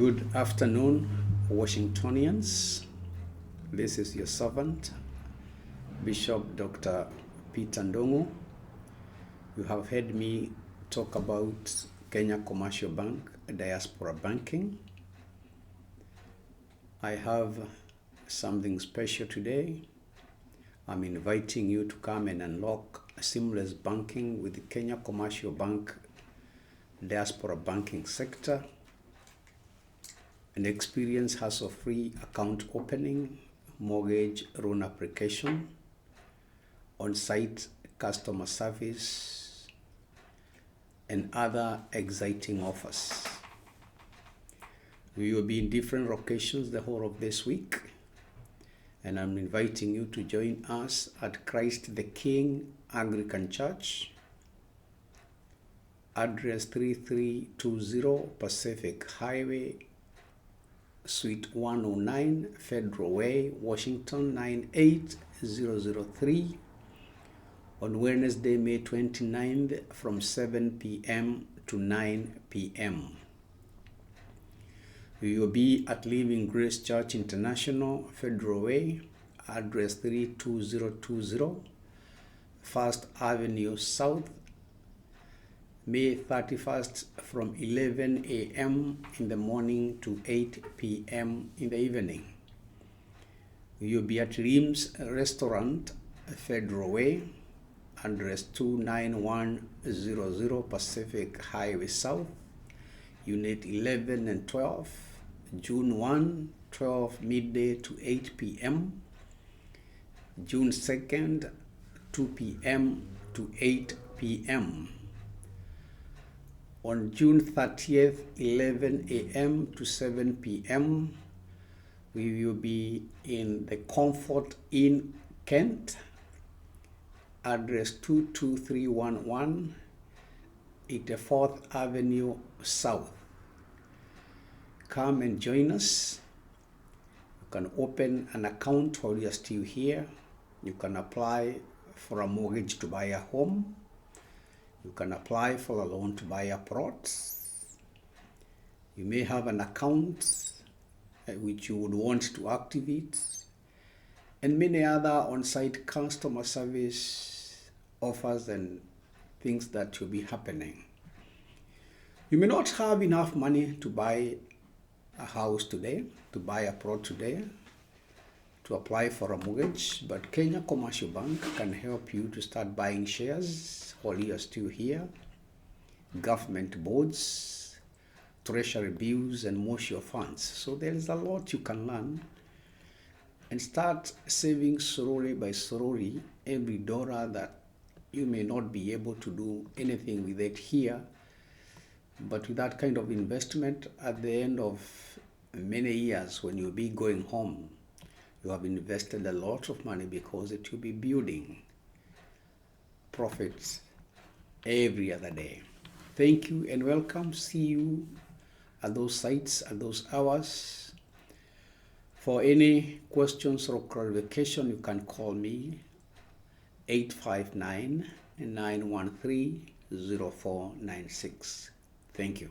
Good afternoon, Washingtonians. This is your servant, Bishop Dr. Peter Ndung'U. You have heard me talk about Kenya Commercial Bank, Diaspora Banking. I have something special today. I'm inviting you to come and unlock seamless banking with the Kenya Commercial Bank, Diaspora Banking sector, and experience hassle-free account opening, mortgage loan application, on-site customer service, and other exciting offers. We will be in different locations the whole of this week, and I'm inviting you to join us at Christ the King Anglican Church, address 3320 Pacific Highway, Suite 109, Federal Way, Washington 98003, on Wednesday, May 29th from 7 p.m. to 9 p.m. We will be at Living Grace Church International, Federal Way, address 32020, First Avenue South, May 31st from 11 a.m. in the morning to 8 p.m. in the evening. You'll be at Reams Restaurant, Federal Way, address 29100 Pacific Highway South, Unit 11 and 12, June 1, 12 midday to 8 p.m., June 2nd, 2 p.m. to 8 p.m., on June 30th, 11 a.m. to 7 p.m., we will be in the Comfort Inn, Kent, address 22311, 84th Avenue South. Come and join us. You can open an account while you're still here. You can apply for a mortgage to buy a home. You can apply for a loan to buy a plot. You may have an account which you would want to activate, and many other on-site customer service offers and things that will be happening. You may not have enough money to buy a house today, to buy a plot today, to apply for a mortgage, but Kenya Commercial Bank can help you to start buying shares while you are still here, government boards, treasury bills, and mutual funds. So there is a lot you can learn, and start saving slowly by slowly every dollar that you may not be able to do anything with it here. But with that kind of investment, at the end of many years, when you'll be going home, you have invested a lot of money, because it will be building profits every other day. Thank you and welcome. See you at those sites at those hours. For any questions or clarification, you can call me 859-913-0496. Thank you.